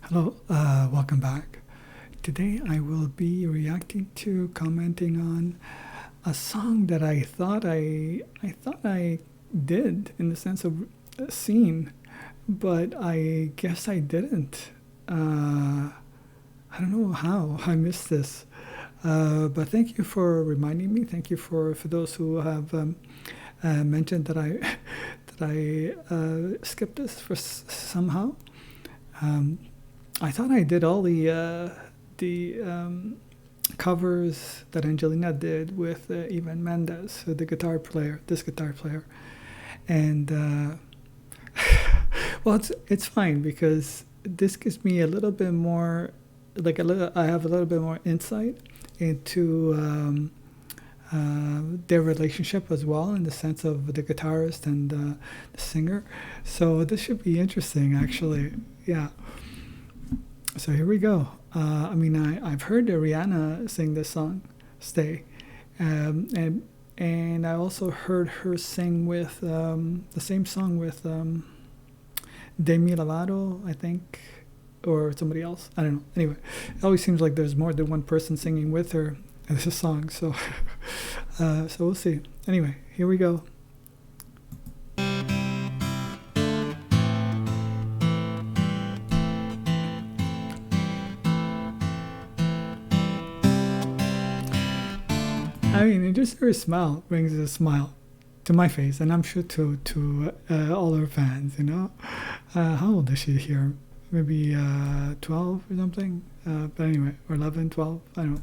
Hello, welcome back. Today I will be reacting to commenting on a song that I thought I did in the sense of seen, but I guess I didn't. I don't know how I missed this. But thank you for reminding me. Thank you for those who have mentioned that I that I skipped this for somehow. Um, I thought I did all the covers that Angelina did with Ivan Mendes, the guitar player, this guitar player, and well, it's fine because this gives me a little bit more, like a little. I have a little bit more insight into their relationship as well, in the sense of the guitarist and the singer. So this should be interesting, actually. Yeah. So here we go. I've heard Rihanna sing this song, "Stay," and I also heard her sing with the same song with Demi Lovato, I think, or somebody else. I don't know. Anyway, it always seems like there's more than one person singing with her in this song. So, so we'll see. Anyway, here we go. I mean, just her smile brings a smile to my face, and I'm sure to all her fans. You know, how old is she here? Maybe 12 or something. But anyway, or 11, 12. I don't know.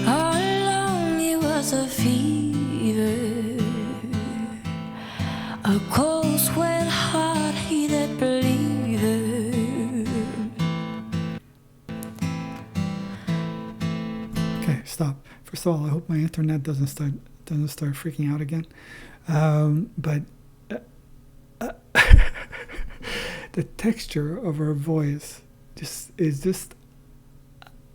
All along it was a fever, a cold sweat heart he that believed. Okay, stop. First of all, I hope my internet doesn't start freaking out again. But the texture of her voice just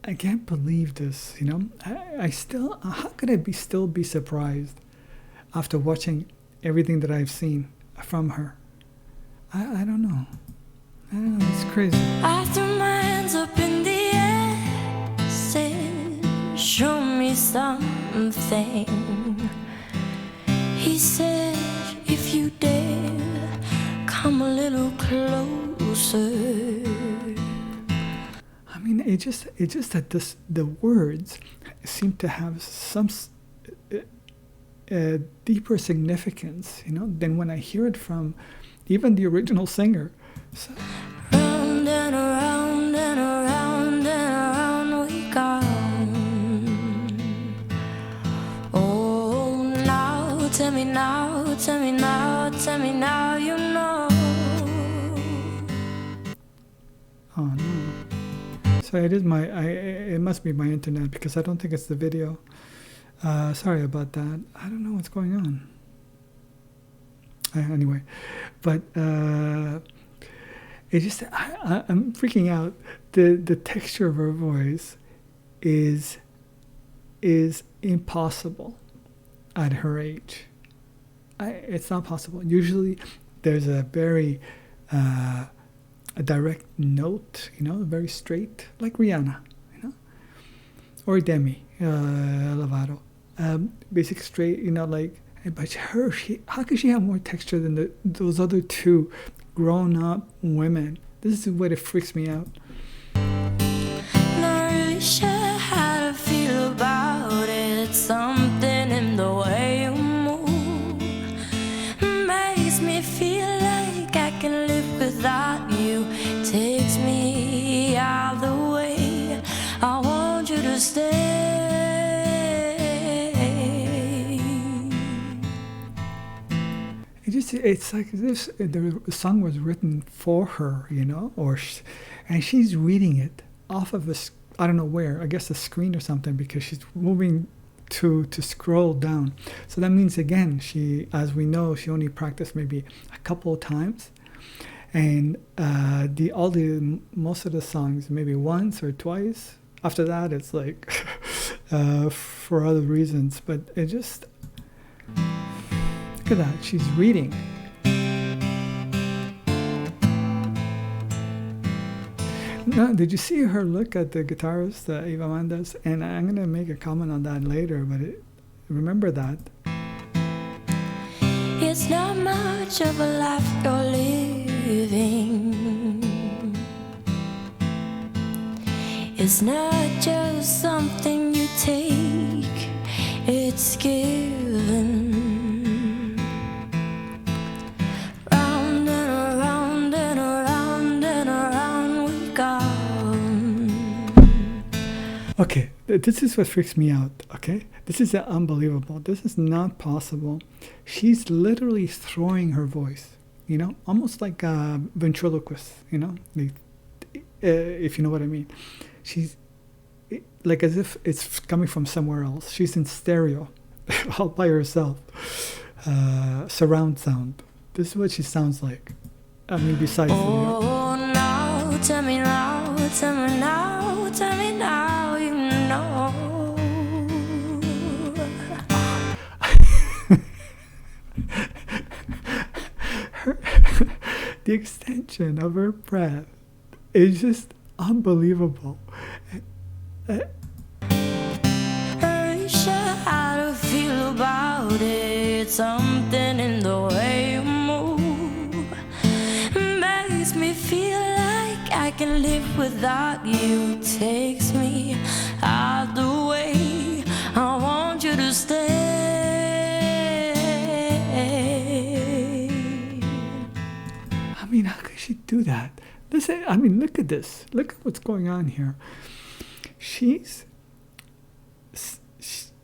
I can't believe this. You know, I still, how could I still be surprised after watching everything that I've seen from her? I don't know. I don't know. It's crazy. I threw my hands up in the air, said, "Show me something." He said, "If you dare, come a little closer." I mean, it's just that the words seem to have some deeper significance, you know, than when I hear it from even the original singer. So, Round and around and around and around we go. Oh, now, tell me now, tell me now, tell me now, you know. oh no. So it is it must be my internet, because I don't think it's the video. Sorry about that. I don't know what's going on. Anyway, but it just I'm freaking out. The texture of her voice is impossible at her age. It's not possible. Usually, there's a very a direct note, you know, very straight, like Rihanna, you know, or Demi Lovato, basic straight, you know, like. But her, how could she have more texture than those other two grown-up women? This is what it freaks me out. Not really sure how to feel about it. Something in the way you move makes me feel like I can live without you. Takes me out the way. I want you to stay. It's like this. The song was written for her, you know, and she's reading it off of I don't know where. I guess a screen or something, because she's moving to scroll down. So that means, again, as we know, she only practiced maybe a couple of times, and most of the songs maybe once or twice. After that, it's like for other reasons. But it just, look at that. She's reading. No, did you see her look at the guitarist, Eva Mendes? And I'm going to make a comment on that later, but remember that. It's not much of a life you're living. It's not just something you take, it's given. Round and around and around and around we go. Okay, this is what freaks me out, okay? This is unbelievable. This is not possible. She's literally throwing her voice, you know, almost like a ventriloquist, you know, if you know what I mean. She's like as if it's coming from somewhere else. She's in stereo, all by herself, surround sound. This is what she sounds like. I mean, besides oh, now, tell me now, tell me now, tell me now, you know. The extension of her breath is just unbelievable. Ain't sure how to feel about it. Something in the way you move makes me feel like I can live without you. Takes me out the way I want you to stay. I mean, how could she do that? Listen, I mean, look at this. Look at what's going on here.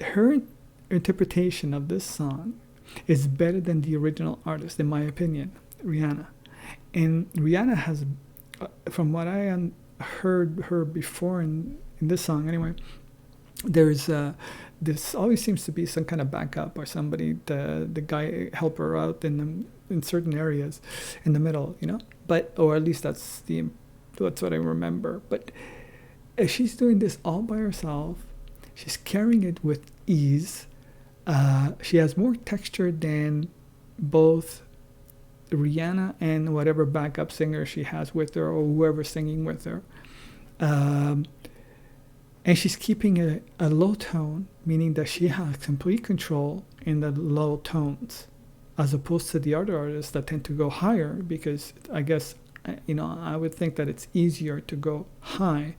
Her interpretation of this song is better than the original artist, in my opinion, Rihanna. And Rihanna has, from what I heard her before in this song anyway, there's this always seems to be some kind of backup or somebody, the guy help her out in certain areas in the middle, you know, or at least that's what I remember. But she's doing this all by herself. She's carrying it with ease. She has more texture than both Rihanna and whatever backup singer she has with her or whoever's singing with her. And she's keeping a low tone, meaning that she has complete control in the low tones, as opposed to the other artists that tend to go higher, because I guess, you know, I would think that it's easier to go high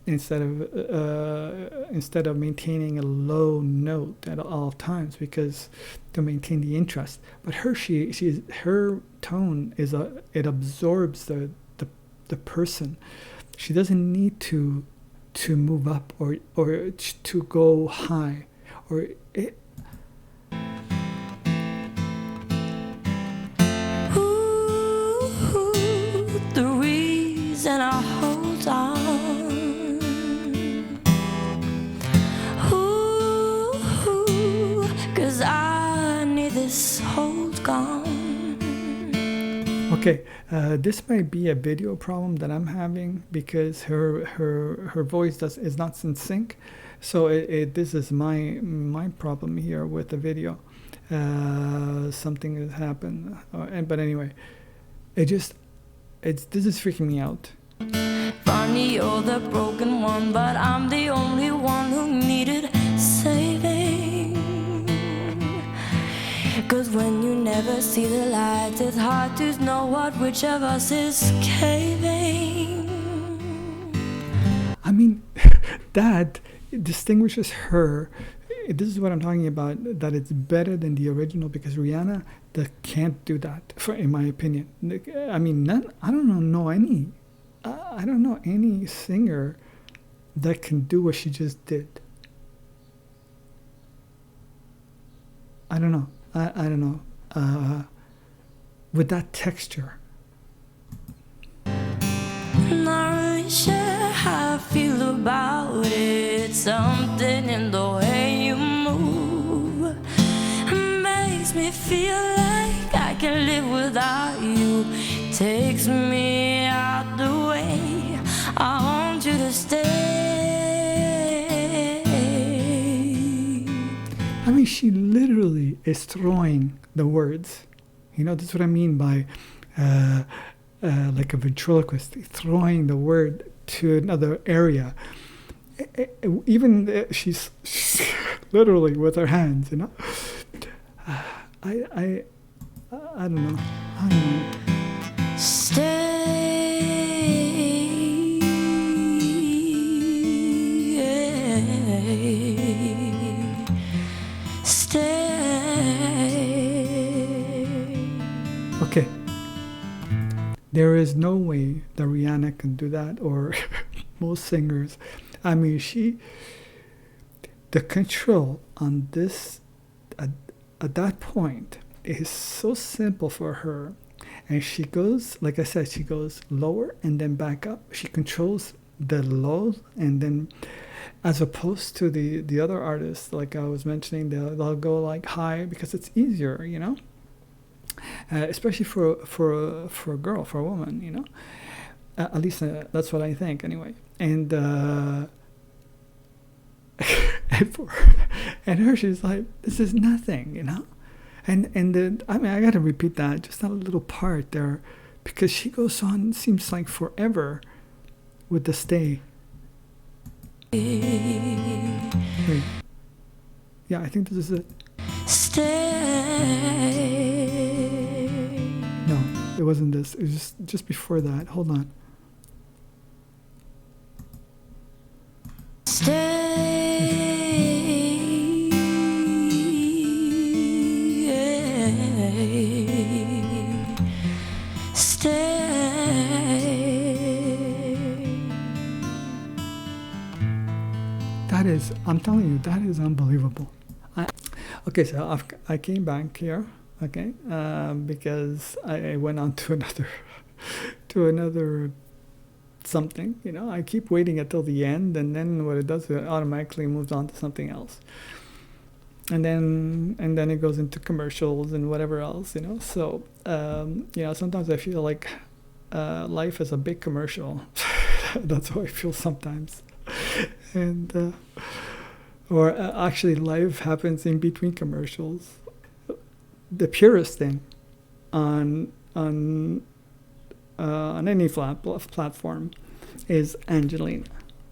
instead of maintaining a low note at all times, because to maintain the interest. But her tone is it absorbs the person. She doesn't need to move up or to go high or it. The reason I hold on, cause I need this hold gone. Okay, this might be a video problem that I'm having because her voice is not in sync. So this is my problem here with the video. Something has happened, but anyway, this is freaking me out. Funny, you're the broken one, but I'm the only one who needed saving. Cause when you never see the light, it's hard to know which of us is caving. I mean, that distinguishes her. This is what I'm talking about, that it's better than the original, because Rihanna can't do that, in my opinion. I mean, I don't know any singer that can do what she just did. I don't know. I don't know. With that texture. Not really sure how I feel about it. Something in the way you move makes me feel like I can live without you. Takes me out the way I want you to stay. I mean, she literally is throwing the words. You know, that's what I mean by like a ventriloquist, throwing the word to another area. Even she's literally with her hands, you know. I don't know. I don't know. Okay. There is no way that Rihanna can do that, or most singers. I mean, the control on this at that point is so simple for her. And she goes, like I said, she goes lower and then back up. She controls the lows, and then, as opposed to the other artists, like I was mentioning, they'll go like high because it's easier, you know. Especially for a girl, for a woman, you know. At least that's what I think, anyway. And and her, she's like, this is nothing, you know. And then, I mean, I got to repeat that, just that little part there, because she goes on, seems like forever, with the stay. Wait. Yeah, I think this is it. No, it wasn't this. It was just before that. Hold on. That is, I'm telling you, that is unbelievable. Okay, so I came back here, okay, because I went on to another something, you know. I keep waiting until the end, and then what it does, it automatically moves on to something else, and then it goes into commercials and whatever else, you know. So you know, sometimes I feel like life is a big commercial. That's how I feel sometimes. And or actually, life happens in between commercials. The purest thing on any platform is Angelina.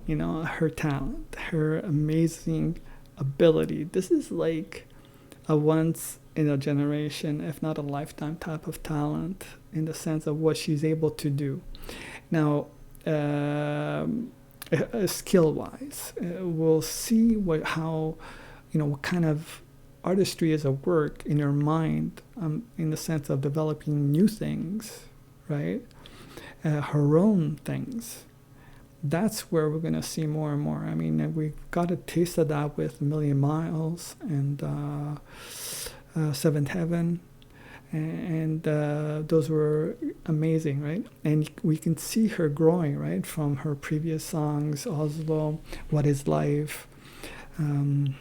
You know, her talent, her amazing ability. This is like a once in a generation, if not a lifetime, type of talent, in the sense of what she's able to do. Now, skill-wise, we'll see how, you know, what kind of artistry is at work in your mind, in the sense of developing new things, right? Her own things. That's where we're going to see more and more. I mean, we got a taste of that with A Million Miles and Seventh Heaven. And those were amazing, right? And we can see her growing, right, from her previous songs, Oslo, What Is Life, and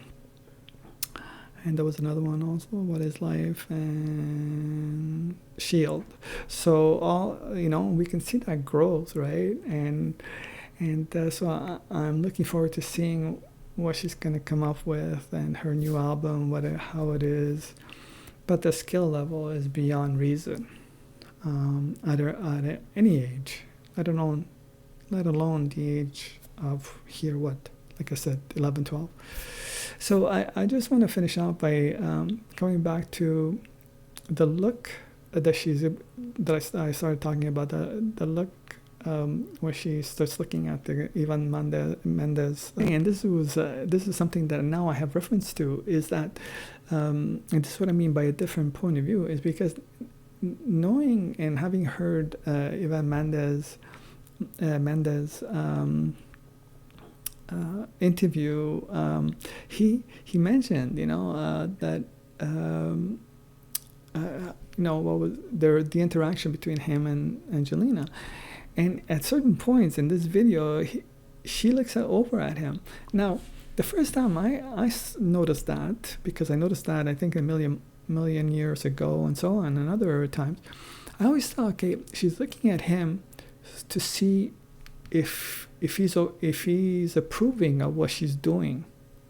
there was another one also, What Is Life, and Shield. So all, you know, we can see that growth, right? And so I'm looking forward to seeing what she's going to come up with, and her new album, how it is. But the skill level is beyond reason, at any age, let alone the age of here, what, like I said, 11, 12. So I just want to finish out by going back to the look that I started talking about, the look where she starts looking at the Evan Mendes. And this is something that now I have reference to, is that, and this is what I mean by a different point of view, is because knowing and having heard Evan Mendes interview, he mentioned, you know, that you know, what was the interaction between him and Angelina, and at certain points in this video, she looks over at him. Now, the first time I noticed that, because I noticed that I think a million years ago and so on, and other times, I always thought, okay, she's looking at him to see if he's approving of what she's doing.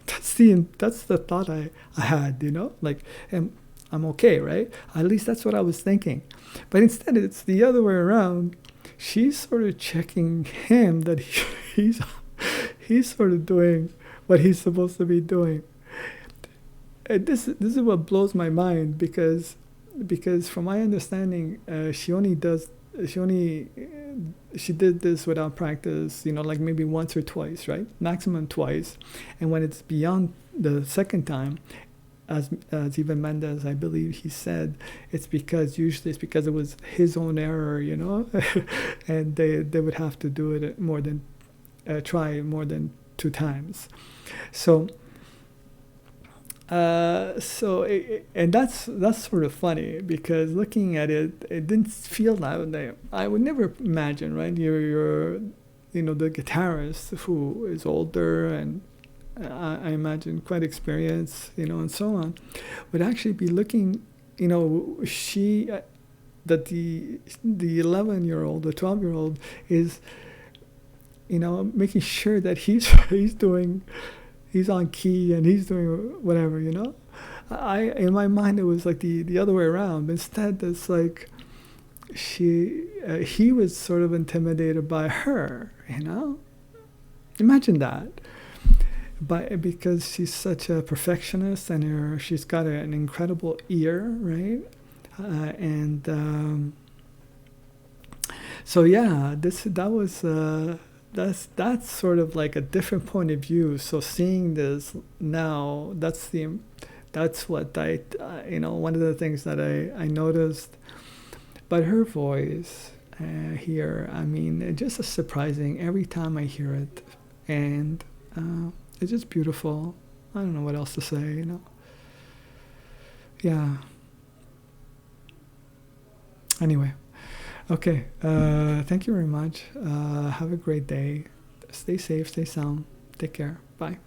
That's the thought I had, you know, like, I'm okay, right? At least that's what I was thinking. But instead, it's the other way around. she's sort of checking him that he's sort of doing what he's supposed to be doing. And this is what blows my mind, because from my understanding, she did this without practice, like maybe once or twice, right? Maximum twice. And when it's beyond the second time, as even Mendes, I believe he said, usually it's because it was his own error, and they would have to do it try more than 2 times. So and that's sort of funny, because looking at it, it didn't feel that way. I would never imagine, right? You're the guitarist who is older and I imagine quite experienced, and so on, would actually be looking, that the 11-year-old, the 12-year-old is, making sure that he's on key and he's doing whatever, in my mind it was like the other way around. Instead, it's like he was sort of intimidated by her, Imagine that. But because she's such a perfectionist and she's got an incredible ear, right? So yeah, that's sort of like a different point of view. So seeing this now, that's what one of the things that I noticed. But her voice here, I mean, it's just surprising every time I hear it, and it's just beautiful. I don't know what else to say, Yeah. Anyway, okay. Thank you very much. Have a great day. Stay safe, stay sound. Take care. Bye.